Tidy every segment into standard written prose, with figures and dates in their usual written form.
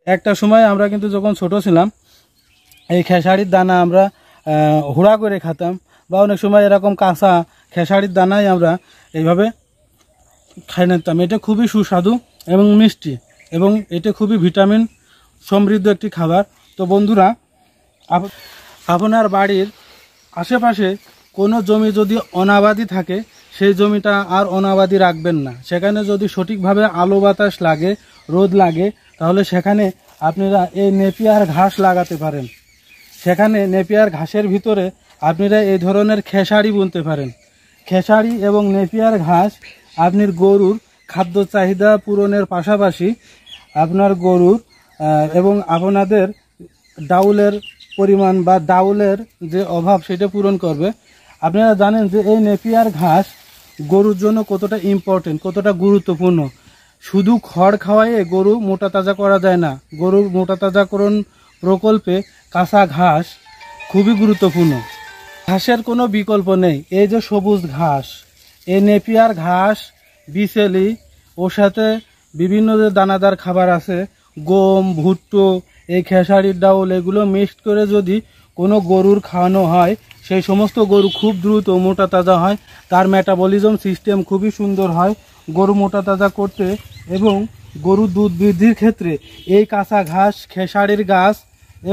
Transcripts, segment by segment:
একটা সময় আমরা কিন্তু যখন ছোট ছিলাম এই খেসারির দানা আমরা হুড়া করে খেতাম, বা অনেক সময় এরকম কাঁচা খেসারির দানাই আমরা এইভাবে খাই নিতাম। এটা খুবই সুস্বাদু এবং মিষ্টি, এবং এটা খুবই ভিটামিন সমৃদ্ধ একটি খাবার। তো বন্ধুরা, আপনার বাড়ির আশেপাশে কোনো জমি যদি অনাবাদি থাকে, সেই জমিটা আর অনাবাদি রাখবেন না। সেখানে যদি সঠিকভাবে আলো বাতাস লাগে, রোদ লাগে, তাহলে সেখানে আপনারা এই নেপিয়ার ঘাস লাগাতে পারেন। সেখানে নেপিয়ার ঘাসের ভিতরে আপনারা এই ধরনের খেসারি বুনতে পারেন। খেসারি এবং নেপিয়ার ঘাস আপনার গরুর খাদ্য চাহিদা পূরণের পাশাপাশি আপনার গরুর এবং আপনাদের ডাউলের পরিমাণ বা ডাউলের যে অভাব সেটা পূরণ করবে। আপনারা জানেন যে এই নেপিয়ার ঘাস গরুর জন্য কতটা ইম্পর্টেন্ট, কতটা গুরুত্বপূর্ণ। শুধু খড় খাওয়াইয়ে গরু মোটা তাজা করা যায় না। গরুর মোটা তাজাকরণ প্রকল্পে কাঁচা ঘাস খুবই গুরুত্বপূর্ণ। ঘাসের কোনো বিকল্প নেই। এই যে সবুজ ঘাস, এই নেপিয়ার ঘাস, বিচেলি, ওর সাথে বিভিন্ন যে দানাদার খাবার আছে, গম, ভুট্টো, এই খেসারির ডাউল, এগুলো মিক্সড করে যদি কোনো গরুর খাওয়ানো হয়, সেই সমস্ত গরু খুব দ্রুত মোটা তাজা হয়। তার মেটাবলিজম সিস্টেম খুবই সুন্দর হয় গরু মোটা তাজা করতে। এবং গরুর দুধ বৃদ্ধির ক্ষেত্রে এই কাঁচা ঘাস, খেসারির গাছ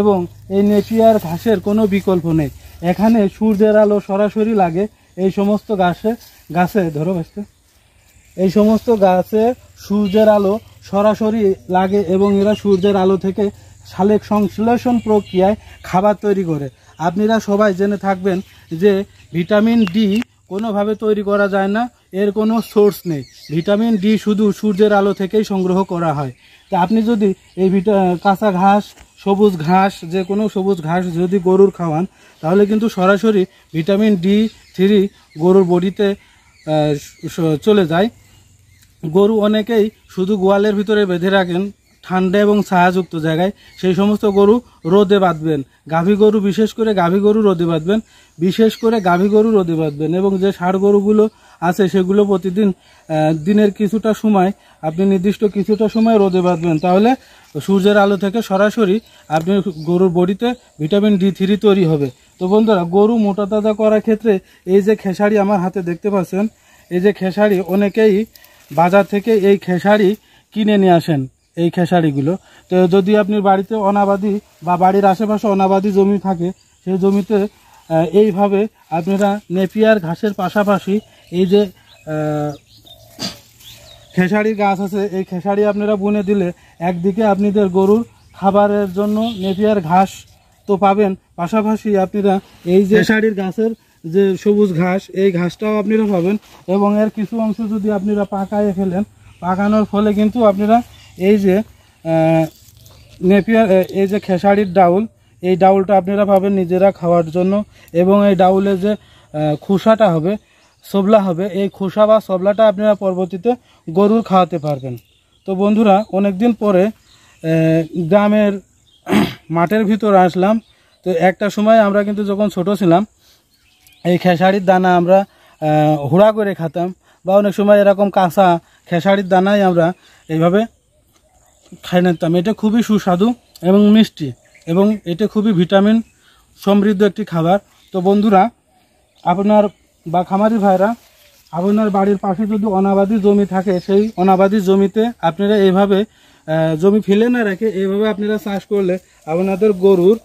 এবং এই নেপিয়ার ঘাসের কোনো বিকল্প নেই। এখানে সূর্যের আলো সরাসরি লাগে এই সমস্ত গাছে ধরো বাঁচতে, এই সমস্ত গাছে সূর্যের আলো সরাসরি লাগে এবং এরা সূর্যের আলো থেকে সালেক সংশ্লেষণ প্রক্রিয়ায় খাবার তৈরি করে। আপনারা সবাই জেনে থাকবেন যে ভিটামিন ডি কোনোভাবে তৈরি করা যায় না, এর কোনো সোর্স নেই। ভিটামিন ডি শুধু সূর্যের আলো থেকেই সংগ্রহ করা হয়। তা আপনি যদি এই কাঁচা ঘাস, সবুজ ঘাস, যে কোনো সবুজ ঘাস যদি গরুর খাওয়ান, তাহলে কিন্তু সরাসরি ভিটামিন D3 গরুর বডিতে চলে যায়। গরু অনেকেই শুধু গোয়ালের ভিতরে বেঁধে রাখেন ঠান্ডা এবং ছায়াযুক্ত জায়গায়। সেই সমস্ত গরু রোদে বাঁধবেন। গাভী গরু, বিশেষ করে গাভী গরু রোদে বাঁধবেন, এবং যে ষাঁড় গরুগুলো আছে সেগুলো প্রতিদিন দিনের কিছুটা সময়, আপনি নির্দিষ্ট কিছুটা সময় রোদে বাঁধবেন। তাহলে সূর্যের আলো থেকে সরাসরি আপনি গরুর বডিতে ভিটামিন D3 তৈরি হবে। তো বন্ধুরা, গরু মোটা তাজা করার ক্ষেত্রে এই যে খেসারি আমার হাতে দেখতে পাচ্ছেন, এই যে খেসারি, অনেকেই বাজার থেকে এই খেসারি কিনে নিয়ে আসেন। এই খেসারিগুলো তো যদি আপনি বাড়িতে অনাবাদি বা বাড়ির আশেপাশে অনাবাদি জমি থাকে, সেই জমিতে এইভাবে আপনারা নেপিয়ার ঘাসের পাশাপাশি এই যে খেসারির গাছ আছে, এই খেসারি আপনারা বুনে দিলে একদিকে আপনাদের গরুর খাবারের জন্য নেপিয়ার ঘাস তো পাবেন, পাশাপাশি আপনারা এই যে খেসারির গাছের যে সবুজ ঘাস, এই ঘাসটাও আপনারা পাবেন। এবং এর কিছু অংশ যদি আপনারা পাকায়ে ফেলেন, পাকানোর ফলে কিন্তু আপনারা এই যে নেপিয়ার, এই যে খেসারির ডাউল, এই ডাউলটা আপনারা পাবেন নিজেরা খাওয়ার জন্য। এবং এই ডাউলের যে খোসাটা হবে, সবলা হবে, এই খোসা বা সবলাটা আপনারা পরবর্তীতে গরুর খাওয়াতে পারবেন। তো বন্ধুরা, অনেক দিন পরে গ্রামের মাঠের ভিতর আসলাম। তো একটা সময় আমরা কিন্তু যখন ছোট ছিলাম এই খেসারির দানা আমরা হুড়া করে খেতাম, বা অনেক সময় এরকম কাঁচা খেসারির দানাই আমরা এইভাবে খাই নিতাম। এটা খুবই সুস্বাদু এবং মিষ্টি, এবং এটা খুবই ভিটামিন সমৃদ্ধ একটি খাবার। তো বন্ধুরা, আপনার বা খামারি ভাইরা, আপনার বাড়ির পাশে যদি অনাবাদি জমি থাকে, সেই অনাবাদি জমিতে আপনারা এইভাবে জমি ফেলে না রেখে এইভাবে আপনারা চাষ করলে আপনাদের গরুর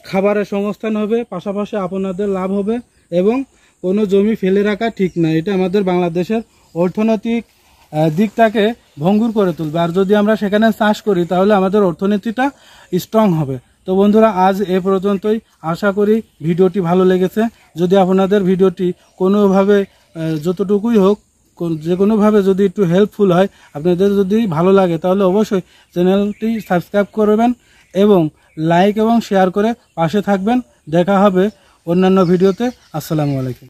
খাবারের সংস্থান হবে, পাশাপাশি আপনাদের লাভ হবে। এবং কোনো জমি ফেলে রাখা ঠিক না, এটা আমাদের বাংলাদেশের অর্থনৈতিক দিকটাকে ভঙ্গুর করে তুলবে। আর যদি আমরা সেখানে চাষ করি, তাহলে আমাদের অর্থনীতিটা স্ট্রং হবে। তো বন্ধুরা, আজ এ পর্যন্তই। আশা করি ভিডিওটি ভালো লেগেছে। যদি আপনাদের ভিডিওটি কোনোভাবে, যতটুকুই হোক, যে কোনোভাবে যদি একটু হেল্পফুল হয়, আপনাদের যদি ভালো লাগে, তাহলে অবশ্যই চ্যানেলটি সাবস্ক্রাইব করবেন এবং লাইক এবং শেয়ার করে পাশে থাকবেন। দেখা হবে অন্যান্য ভিডিওতে। আসসালামু আলাইকুম।